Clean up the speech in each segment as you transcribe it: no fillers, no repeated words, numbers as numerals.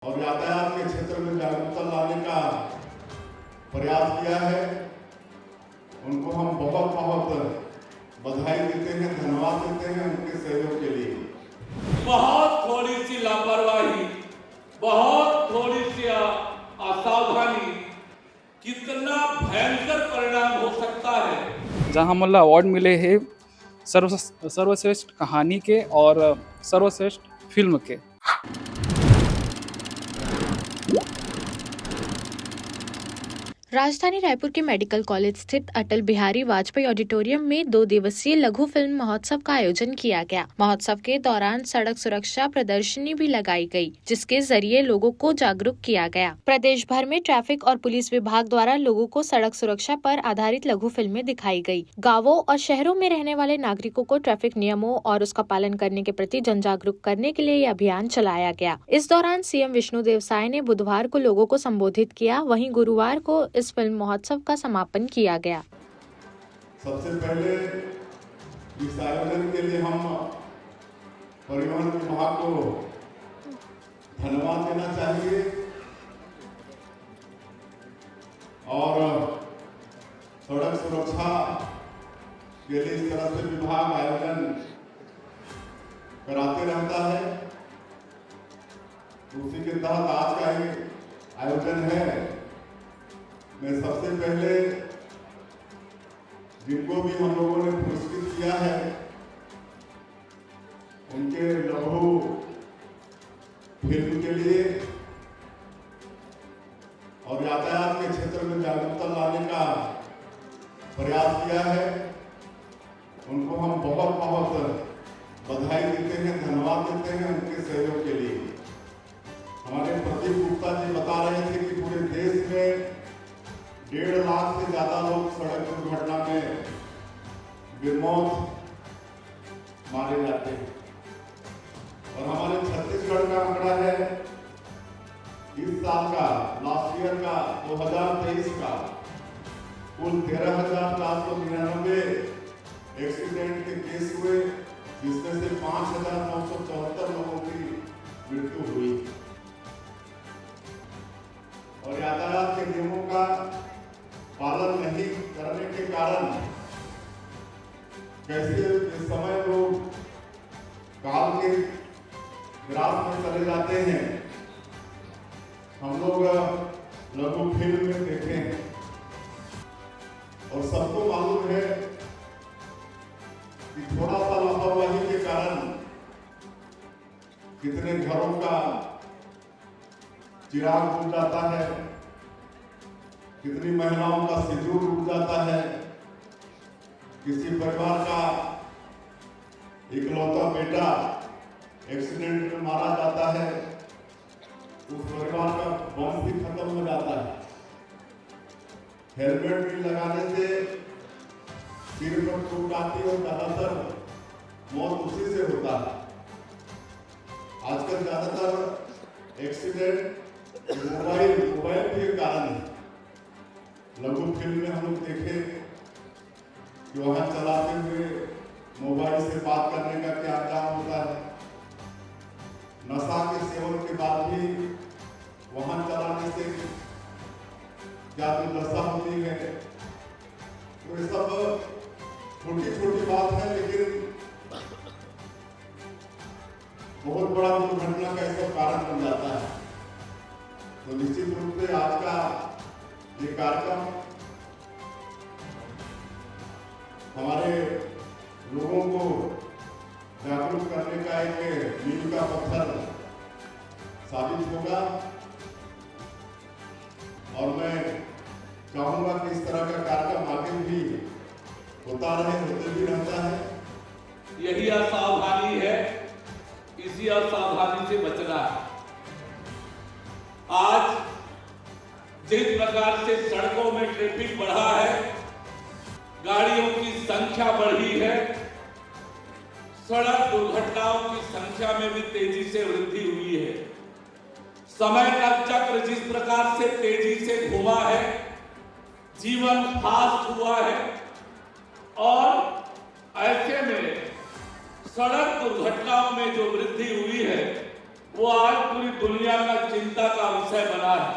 और यातायात के क्षेत्र में जागरूकता लाने का प्रयास किया है। उनको हम बहुत बहुत बधाई देते हैं, धन्यवाद देते हैं उनके सहयोग के लिए। बहुत थोड़ी सी लापरवाही, बहुत थोड़ी सी असावधानी कितना भयंकर परिणाम हो सकता है। जहां मतलब अवार्ड मिले हैं सर्वश्रेष्ठ कहानी के और सर्वश्रेष्ठ फिल्म के। राजधानी रायपुर के मेडिकल कॉलेज स्थित अटल बिहारी वाजपेयी ऑडिटोरियम में 2 दिवसीय लघु फिल्म महोत्सव का आयोजन किया गया। महोत्सव के दौरान सड़क सुरक्षा प्रदर्शनी भी लगाई गई, जिसके जरिए लोगों को जागरूक किया गया। प्रदेश भर में ट्रैफिक और पुलिस विभाग द्वारा लोगों को सड़क सुरक्षा पर आधारित लघु फिल्में दिखाई गई। गाँवों और शहरों में रहने वाले नागरिकों को ट्रैफिक नियमों और उसका पालन करने के प्रति जन जागरूक करने के लिए यह अभियान चलाया गया। इस दौरान सीएम विष्णुदेव साय ने बुधवार को लोगों को संबोधित किया। वहीं गुरुवार को इस फिल्म महोत्सव का समापन किया गया। सबसे पहले इस आयोजन के लिए हम परिवहन विभाग को धन्यवाद देना चाहिए और सड़क सुरक्षा के लिए इस तरह से विभाग आयोजन कराते रहता है। उसी के तहत आज का ये आयोजन है। मैं सबसे पहले जिनको भी हम लोगों ने पुरस्कृत किया है उनके लघु फिल्म के लिए और यातायात के क्षेत्र में जागरूकता लाने का प्रयास किया है, उनको हम बहुत बहुत बधाई देते हैं, धन्यवाद देते हैं उनके सहयोग के लिए। हमारे प्रदीप गुप्ता जी बता रहे थे कि पूरे देश में 1.5 लाख से ज्यादा लोग सड़क दुर्घटना में बेमौत मारे जाते हैं और हमारे छत्तीसगढ़ का आंकड़ा है इस साल का, लास्ट ईयर का 2023 का कुल 13,499 एक्सीडेंट के केस हुए, जिसमें से 5,974 लोगों की मृत्यु हुई। और यातायात के नियमों का पालन नहीं करने के कारण कैसे इस समय लोग काल के ग्राफ में चले जाते हैं, हम लोग लघु फिल्म में देखे हैं और सबको मालूम है कि थोड़ा सा लापरवाही के कारण कितने घरों का चिराग बुझ जाता है, कितनी महिलाओं का सिंदूर उड़ जाता है, किसी परिवार का इकलौता बेटा एक्सीडेंट में मारा जाता है, उस परिवार का वंश भी खत्म हो जाता है। हेलमेट भी लगाने से सिर पर चोट आती है और ज्यादातर मौत उसी से होता है। आजकल ज्यादातर एक्सीडेंट मोबाइल के कारण है। लघु फिल्म में हम लोग देखे कि वहां चलाते हुए मोबाइल से बात करने का क्या अंजाम होता है, नशा के सेवन के बाद भी वाहन चलाने से क्या दुर्दशा होती है। तो ये सब छोटी छोटी बात है, लेकिन बहुत बड़ा दुर्घटना का इसका कारण बन जाता है। तो निश्चित रूप से आज का ये कार्यक्रम हमारे लोगों को जागरूक करने का एक मील का पत्थर साबित होगा और मैं चाहूंगा कि इस तरह का कार्यक्रम आगे भी होता रहे, होते भी रहता है। यही असावधानी है, इसी असावधानी से बचना है। आज जिस प्रकार से सड़कों में ट्रैफिक बढ़ा है, गाड़ियों की संख्या बढ़ी है, सड़क दुर्घटनाओं की संख्या में भी तेजी से वृद्धि हुई है। समय का चक्र जिस प्रकार से तेजी से घुमा है, जीवन फास्ट हुआ है और ऐसे में सड़क दुर्घटनाओं में जो वृद्धि हुई है वो आज पूरी दुनिया का चिंता का विषय बना है।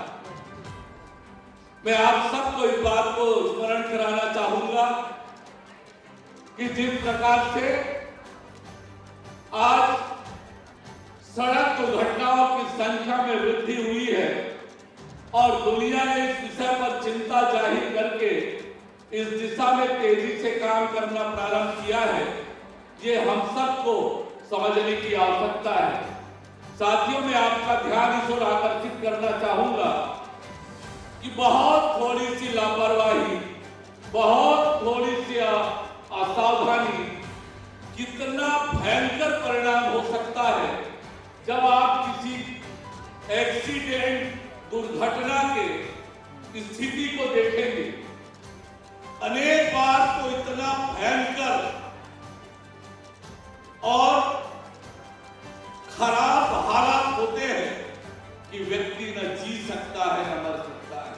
मैं आप सबको इस बात को स्मरण कराना चाहूंगा कि जिस प्रकार से आज सड़क दुर्घटनाओं की संख्या में वृद्धि हुई है और दुनिया ने इस विषय पर चिंता जाहिर करके इस दिशा में तेजी से काम करना प्रारंभ किया है, ये हम सबको समझने की आवश्यकता है। साथियों, मैं आपका ध्यान इस ओर आकर्षित करना चाहूंगा कि बहुत थोड़ी सी लापरवाही, बहुत थोड़ी सी असावधानी कितना भयंकर परिणाम हो सकता है जब आप किसी एक्सीडेंट, दुर्घटना के स्थिति को देखेंगे। अनेक बार तो इतना भयंकर और खराब हालात होते हैं कि व्यक्ति न जी सकता है न मर सकता है।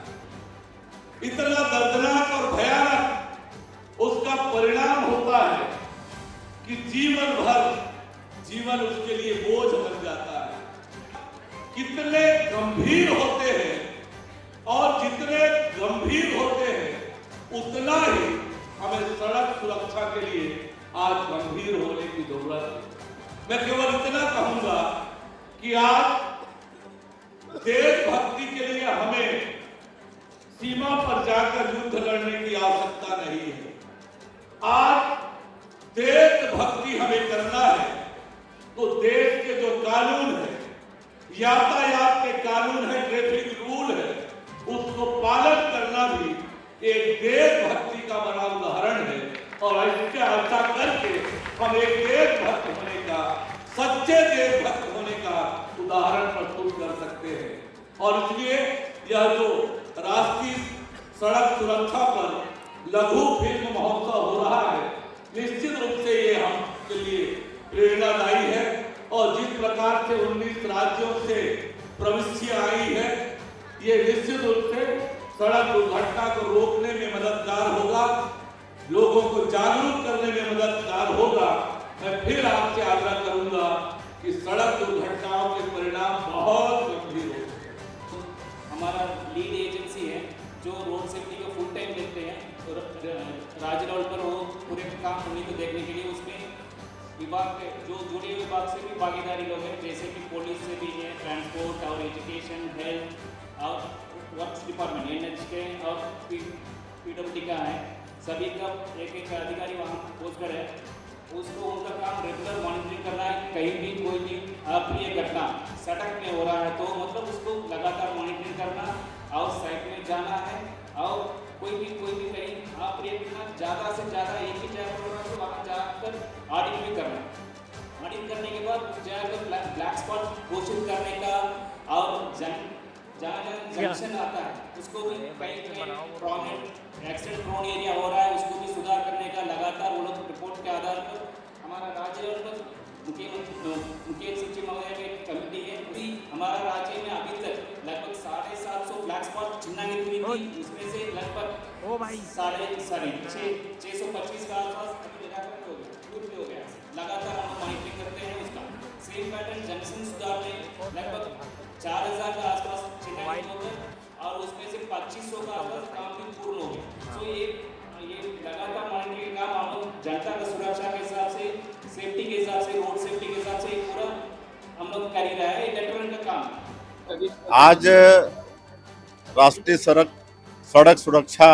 इतना दर्दनाक और भयानक उसका परिणाम होता है कि जीवन उसके लिए बोझ बन जाता है। कितने गंभीर होते हैं और जितने गंभीर होते हैं उतना ही हमें सड़क सुरक्षा के लिए आज गंभीर होने की जरूरत है। मैं केवल इतना कहूंगा कि आज देशभक्ति के लिए हमें सीमा पर जाकर युद्ध लड़ने की आवश्यकता नहीं है। आज देशभक्ति हमें करना है तो देश के जो कानून है, यातायात के कानून है, ट्रैफिक रूल है, उसको पालन करना भी एक देशभक्ति का बड़ा उदाहरण है। और इसके ऐसा करके हम एक देशभक्त होने का, सच्चे देशभक्त होने का उदाहरण प्रस्तुत कर सकते हैं। और इसलिए यह जो राष्ट्रीय सड़क सुरक्षा पर लघु फिल्म महोत्सव हो रहा है, निश्चित रूप से ये हम के लिए प्रेरणादायी है। और जिस प्रकार से 19 राज्यों से प्रविष्टियां आई है, ये निश्चित रूप से सड़क दुर्घटना को रोकने में मददगार होगा, लोगों को जागरूक करने में मददगार होगा। मैं फिर आपसे आग्रह करूंगा कि सड़क दुर्घटनाओं के परिणाम बहुत गंभीर होते हैं। हमारा लीड एजेंसी है जो रोड सेफ्टी को फुल टाइम देखते हैं, और राज्य लेवल पर वो पूरे काम उन्हीं को देखने के लिए उसमें विभाग के जो जुड़े विभाग से भी भागीदारी लोग हैं, जैसे कि पुलिस से भी है, ट्रांसपोर्ट और एजुकेशन, हेल्थ और वर्क्स डिपार्टमेंट NHK और PWD का है। सभी का एक अधिकारी वहाँ पोस्ट कर है, उसको उनका काम रेगुलर मॉनिटरिंग करना है। कहीं भी कोई भी अप्रिय घटना सड़क में हो रहा है तो मतलब उसको लगातार मॉनिटरिंग करना और साइड में जाना है, और कोई भी कहीं अप्रिय घटना ज़्यादा से ज़्यादा एक ही जगह पर हो रहा है तो वहाँ जाकर ऑडिट भी करना। ऑडिट करने के बाद उस जगह पर ब्लैक स्पॉट घोषित करने का, और जहाँ जंक्शन आता है उसको भी कहीं प्रोमिनेंट एक्सीडेंट प्रोन एरिया हो रहा है उसको भी सुधार करने का लगातार वो लोग रिपोर्ट के आधार पर हमारा राज्य और मुख्य सचिव महोदय की कमेटी है। अभी हमारा राज्य में अभी तक लगभग 750 ब्लैक स्पॉट चिन्हांकित हुई थी, उसमें से लगभग 625 का आसपास हो गया। लगातार हम मॉनिटरिंग करते हैं उसका। सेम पैटर्न जंक्शन सुधार में लगभग 4000 के आसपास चिन्हांकित हो गए और उसमें से 2500 का आसपास काम भी पूर्ण हो गया। तो ये लगातार मॉनिटरिंग काम हम लोग जनता की सुरक्षा के हिसाब से, सेफ्टी के हिसाब से, रोड सेफ्टी के हिसाब से पूरा हम लोग कर ही रहा है। डेटरमेंट का काम आज राष्ट्रीय सड़क सुरक्षा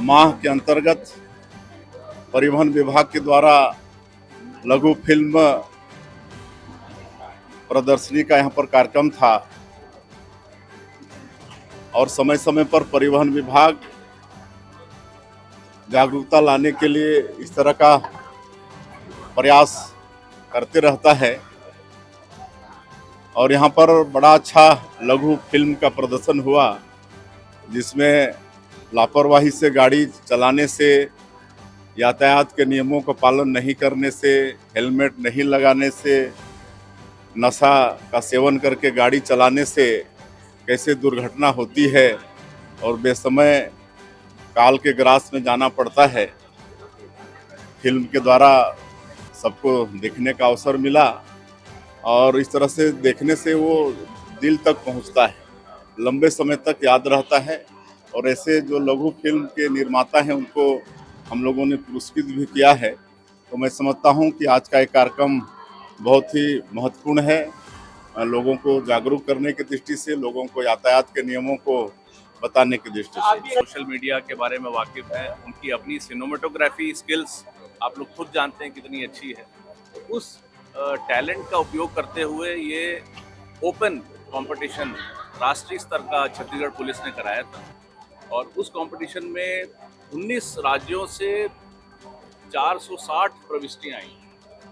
माह के अंतर्गत परिवहन विभाग के द्वारा लघु फिल्म प्रदर्शनी का यहाँ पर कार्यक्रम था, और समय समय पर परिवहन विभाग जागरूकता लाने के लिए इस तरह का प्रयास करते रहता है। और यहाँ पर बड़ा अच्छा लघु फिल्म का प्रदर्शन हुआ, जिसमें लापरवाही से गाड़ी चलाने से, यातायात के नियमों का पालन नहीं करने से, हेलमेट नहीं लगाने से, नशा का सेवन करके गाड़ी चलाने से कैसे दुर्घटना होती है और बेसमय काल के ग्रास में जाना पड़ता है। फिल्म के द्वारा सबको देखने का अवसर मिला और इस तरह से देखने से वो दिल तक पहुंचता है, लंबे समय तक याद रहता है। और ऐसे जो लघु फिल्म के निर्माता हैं उनको हम लोगों ने पुरस्कृत भी किया है। तो मैं समझता हूं कि आज का ये कार्यक्रम बहुत ही महत्वपूर्ण है, लोगों को जागरूक करने की दृष्टि से, लोगों को यातायात के नियमों को बताने की दृष्टि से। सोशल मीडिया के बारे में वाकिफ है, उनकी अपनी सिनेमेटोग्राफी स्किल्स आप लोग खुद जानते हैं कितनी अच्छी है। उस टैलेंट का उपयोग करते हुए ये ओपन कंपटीशन राष्ट्रीय स्तर का छत्तीसगढ़ पुलिस ने कराया था और उस कंपटीशन में 19 राज्यों से 460 प्रविष्टियां आई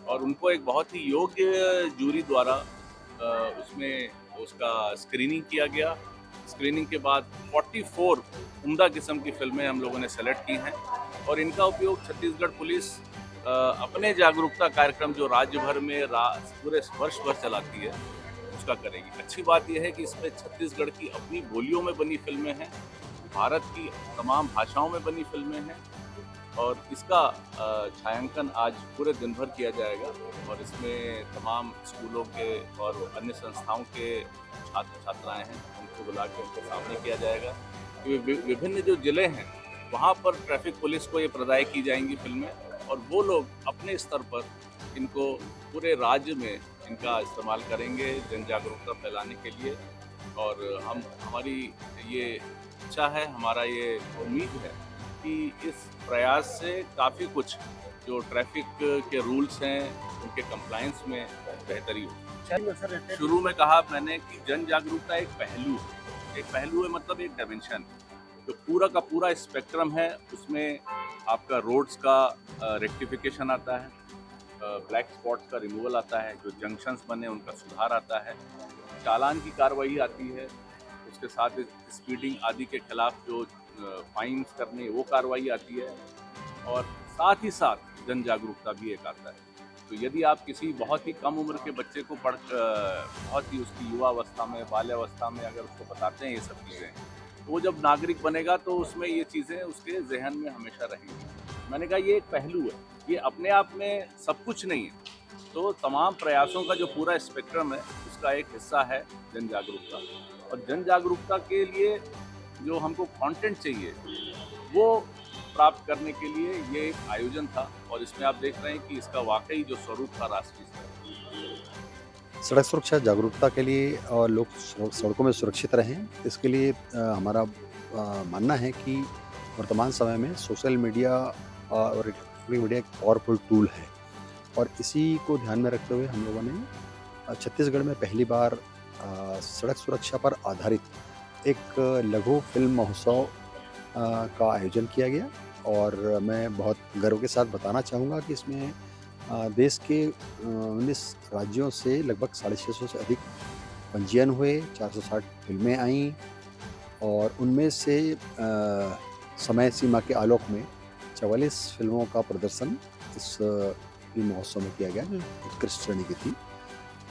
और उनको एक बहुत ही योग्य जूरी द्वारा उसमें उसका स्क्रीनिंग किया गया। स्क्रीनिंग के बाद 44 उम्दा किस्म की फिल्में हम लोगों ने सेलेक्ट की हैं और इनका उपयोग छत्तीसगढ़ पुलिस अपने जागरूकता कार्यक्रम जो राज्य भर में पूरे वर्ष भर चलाती है उसका करेगी। अच्छी बात यह है कि इसमें छत्तीसगढ़ की अपनी बोलियों में बनी फिल्में हैं, भारत की तमाम भाषाओं में बनी फिल्में हैं और इसका छायांकन आज पूरे दिन भर किया जाएगा और इसमें तमाम स्कूलों के और अन्य संस्थाओं के छात्र छात्राएं हैं उनको बुला के उनके सामने किया जाएगा। विभिन्न जो जिले हैं वहाँ पर ट्रैफिक पुलिस को ये प्रदाय की जाएंगी फिल्में और वो लोग अपने स्तर पर इनको पूरे राज्य में इनका इस्तेमाल करेंगे जन जागरूकता फैलाने के लिए। और हमारी ये इच्छा है, हमारा ये उम्मीद है कि इस प्रयास से काफ़ी कुछ जो ट्रैफिक के रूल्स हैं उनके कंप्लायंस में बेहतरी हो। शुरू में कहा मैंने कि जन जागरूकता एक पहलू है मतलब एक डायमेंशन जो पूरा का पूरा स्पेक्ट्रम है। उसमें आपका रोड्स का रेक्टिफिकेशन आता है, ब्लैक स्पॉट्स का रिमूवल आता है, जो जंक्शंस बने उनका सुधार आता है, चालान की कार्रवाई आती है, उसके साथ स्पीडिंग आदि के खिलाफ जो फाइन्स करने वो कार्रवाई आती है और साथ ही साथ जन जागरूकता भी एक आता है। तो यदि आप किसी बहुत ही कम उम्र के बच्चे को बहुत ही उसकी युवा अवस्था में बाल्यावस्था में अगर उसको बताते हैं ये सब चीज़ें तो वो जब नागरिक बनेगा तो उसमें ये चीज़ें उसके जहन में हमेशा रहेंगी। मैंने कहा ये एक पहलू है, ये अपने आप में सब कुछ नहीं है। तो तमाम प्रयासों का जो पूरा स्पेक्ट्रम है उसका एक हिस्सा है जन जागरूकता और जन जागरूकता के लिए जो हमको कंटेंट चाहिए वो प्राप्त करने के लिए ये एक आयोजन था और इसमें आप देख रहे हैं कि इसका वाकई जो स्वरूप था राष्ट्रीय स्तर। सड़क सुरक्षा जागरूकता के लिए और लोग सड़कों में सुरक्षित रहें, इसके लिए हमारा मानना है कि वर्तमान समय में सोशल मीडिया और इलेक्ट्रॉनिक मीडिया एक पावरफुल टूल है और इसी को ध्यान में रखते हुए हम लोगों ने छत्तीसगढ़ में पहली बार सड़क सुरक्षा पर आधारित एक लघु फिल्म महोत्सव का आयोजन किया गया और मैं बहुत गर्व के साथ बताना चाहूँगा कि इसमें देश के 19 राज्यों से लगभग 650 से अधिक पंजीयन हुए, 460 फिल्में आईं और उनमें से समय सीमा के आलोक में 44 फिल्मों का प्रदर्शन इस फिल्म महोत्सव में किया गया जो उत्कृष्ट श्रेणी की थी।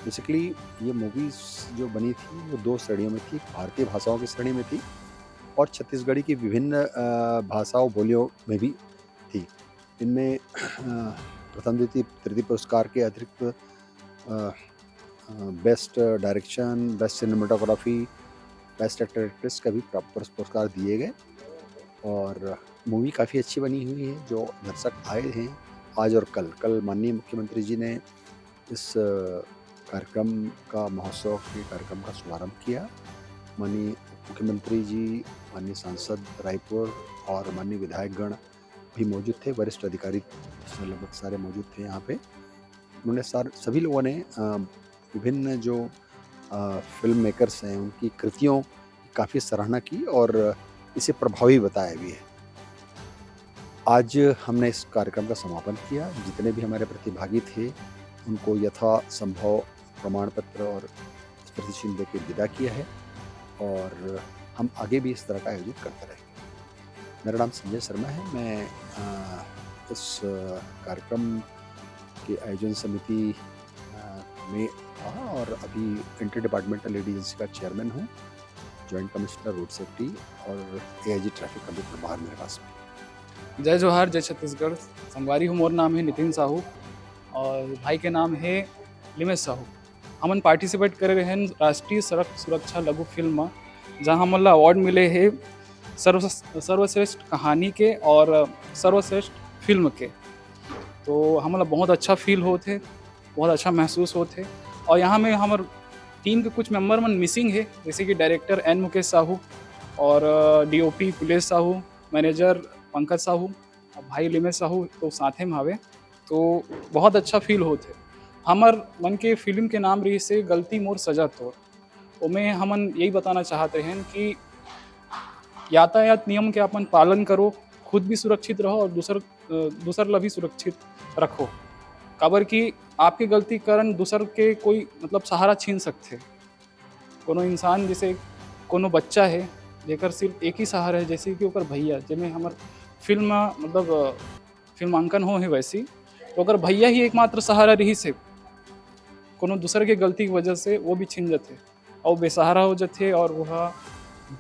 बेसिकली ये मूवीज़ जो बनी थी वो 2 श्रेणियों में थी, भारतीय भाषाओं की श्रेणी में थी और छत्तीसगढ़ी की विभिन्न भाषाओं बोलियों में भी थी। इनमें प्रथम द्वितीय तृतीय पुरस्कार के अतिरिक्त best direction, best cinematography, best actor actress का भी पुरस्कार दिए गए और मूवी काफ़ी अच्छी बनी हुई है। जो दर्शक आए हैं आज और कल माननीय मुख्यमंत्री जी ने इस कार्यक्रम का महोत्सव के कार्यक्रम का शुभारंभ किया। माननीय मुख्यमंत्री जी, माननीय सांसद रायपुर और माननीय विधायकगण भी मौजूद थे, वरिष्ठ अधिकारी लगभग सारे मौजूद थे यहाँ पे। उन्होंने सभी लोगों ने विभिन्न जो फिल्म मेकर्स हैं उनकी कृतियों की काफ़ी सराहना की और इसे प्रभावी बताया भी है। आज हमने इस कार्यक्रम का समापन किया। जितने भी हमारे प्रतिभागी थे उनको यथा संभव प्रमाण पत्र और स्मृति चिन्ह देकर विदा किया है और हम आगे भी इस तरह का आयोजित करते रहेंगे। मेरा नाम संजय शर्मा है। मैं इस कार्यक्रम के आयोजन समिति में था और अभी इंटर डिपार्टमेंटल लीड एजेंसी का चेयरमैन हूँ, जॉइंट कमिश्नर रोड सेफ्टी और AIG ट्रैफिक का भी प्रभार मेरे पास में। जय जोहार, जय छत्तीसगढ़। संगवारी हूँ, मोर नाम है नितिन साहू और भाई के नाम है लिमेश साहू। हमन पार्टिसिपेट करे रहे राष्ट्रीय सड़क सुरक्षा लघु फिल्म में, जहाँ हमला अवार्ड मिले है सर्वश्रेष्ठ कहानी के और सर्वश्रेष्ठ फिल्म के। तो हमला बहुत अच्छा फील होते, बहुत अच्छा महसूस होते। और यहाँ में हमारे टीम के कुछ मेंबर मन मिसिंग है, जैसे कि डायरेक्टर एन मुकेश साहू और DOP कुलेश साहू, मैनेजर पंकज साहू, भाई लिमेश साहू तो साथे में आवे। तो बहुत अच्छा फील होते। हमर मन के फिल्म के नाम रही से गलती मोर सजा तोर, उमें हमन यही बताना चाहते हैं कि यातायात नियम के अपन पालन करो, खुद भी सुरक्षित रहो और दूसर ला भी सुरक्षित रखो। काबर कि आपके गलती कारण दूसर के कोई मतलब सहारा छीन सकते। कोनो इंसान जैसे कोनो बच्चा है जेकर सिर्फ एक ही सहारा है, जैसे कि ओकर भैया, जिसमें हमार फिल्म मतलब फिल्मांकन हो है वैसी, तो अगर भैया ही एकमात्र सहारा रही से कोनो दूसर के गलती की वजह से वो भी छीन जाते और बेसहारा हो जाते और वह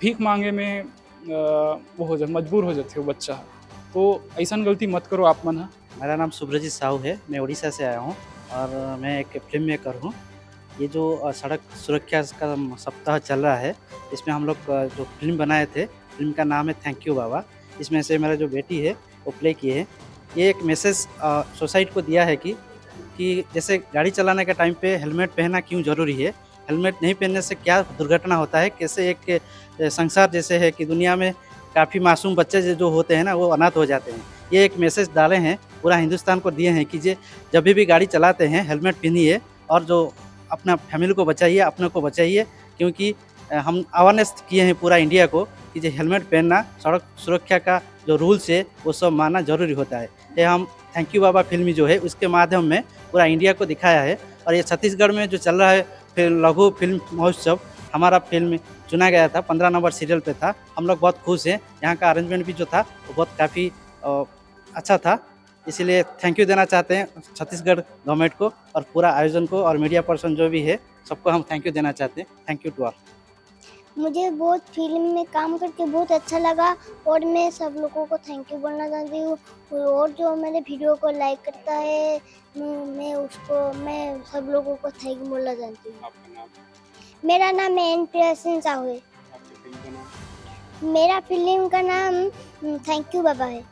भीख मांगे में वो हो जाए, मजबूर हो जाते वो बच्चा। तो ऐसा गलती मत करो आप मन। मेरा नाम सुब्रजीत साहू है, मैं उड़ीसा से आया हूँ और मैं एक फिल्म मेकर हूँ। ये जो सड़क सुरक्षा का सप्ताह चल रहा है, इसमें हम लोग जो फिल्म बनाए थे, फिल्म का नाम है थैंक यू बाबा। इसमें से मेरा जो बेटी है वो प्ले किए हैं। ये एक मैसेज सोसाइटी को दिया है कि जैसे गाड़ी चलाने के टाइम पे हेलमेट पहनना क्यों ज़रूरी है, हेलमेट नहीं पहनने से क्या दुर्घटना होता है, कैसे एक संसार जैसे है कि दुनिया में काफ़ी मासूम बच्चे जो होते हैं ना वो अनाथ हो जाते हैं। ये एक मैसेज डाले हैं, पूरा हिंदुस्तान को दिए हैं कि जब भी गाड़ी चलाते हैं हेलमेट पहनिए और जो अपना फैमिली को बचाइए, अपने को बचाइए, क्योंकि हम अवेयरनेस किए हैं पूरा इंडिया को कि जो हेलमेट पहनना, सड़क सुरक्षा का जो रूल्स है वो सब मानना ज़रूरी होता है। ये हम थैंक यू बाबा फिल्म जो है उसके माध्यम में पूरा इंडिया को दिखाया है। और ये छत्तीसगढ़ में जो चल रहा है फिर लघु फिल्म महोत्सव, हमारा फिल्म चुना गया था, 15 नंबर सीरियल पे था। हम लोग बहुत खुश हैं, यहाँ का अरेंजमेंट भी जो था वो बहुत काफ़ी अच्छा था। इसीलिए थैंक यू देना चाहते हैं छत्तीसगढ़ गवर्नमेंट को और पूरा आयोजन को और मीडिया पर्सन जो भी है सबको हम थैंक यू देना चाहते हैं। Thank you to all. मुझे बहुत फिल्म में काम करके बहुत अच्छा लगा और मैं सब लोगों को थैंक यू बोलना चाहती हूँ। और जो मेरे वीडियो को लाइक करता है मैं सब लोगों को थैंक यू बोलना चाहती हूँ। मेरा नाम एन प्रियसन साहू है। मेरा फिल्म का नाम थैंक यू बाबा है।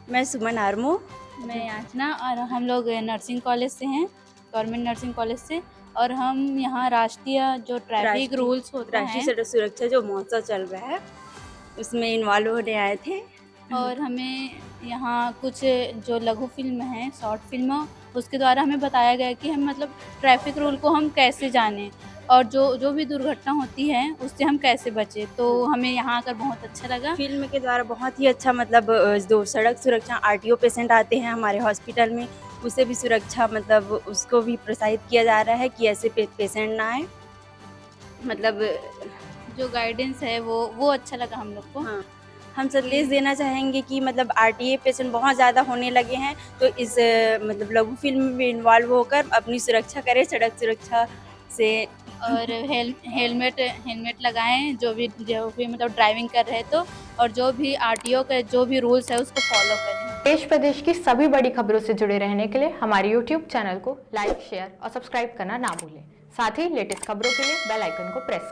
मैं सुमन आर्मो, मैं याचना और हम लोग नर्सिंग कॉलेज से हैं, गवर्नमेंट नर्सिंग कॉलेज से। और हम यहाँ राष्ट्रीय जो ट्रैफिक रूल्स होता है, राष्ट्रीय सड़क सुरक्षा जो महोत्सव चल रहा है उसमें इन्वॉल्व होने आए थे। और हमें यहाँ कुछ जो लघु फिल्म है, शॉर्ट फिल्म, उसके द्वारा हमें बताया गया कि हम मतलब ट्रैफिक रूल को हम कैसे जानें और जो भी दुर्घटना होती है उससे हम कैसे बचें। तो हमें यहाँ आकर बहुत अच्छा लगा। फिल्म के द्वारा बहुत ही अच्छा मतलब जो सड़क सुरक्षा RTO पेशेंट आते हैं हमारे हॉस्पिटल में, उसे भी सुरक्षा मतलब उसको भी प्रोत्साहित किया जा रहा है कि ऐसे पेशेंट ना आए। मतलब जो गाइडेंस है वो अच्छा लगा हम लोग को। हाँ, हम संदेश देना चाहेंगे कि मतलब RTA पेशेंट बहुत ज़्यादा होने लगे हैं, तो इस मतलब लघु फिल्म में इन्वॉल्व होकर अपनी सुरक्षा करें सड़क सुरक्षा से। और हेलमेट लगाएं जो भी मतलब ड्राइविंग कर रहे तो, और जो भी RTO के जो भी रूल्स है उसको फॉलो करें। देश प्रदेश की सभी बड़ी खबरों से जुड़े रहने के लिए हमारे YouTube चैनल को लाइक, शेयर और सब्सक्राइब करना ना भूलें। साथ ही लेटेस्ट खबरों के लिए बेल आइकन को प्रेस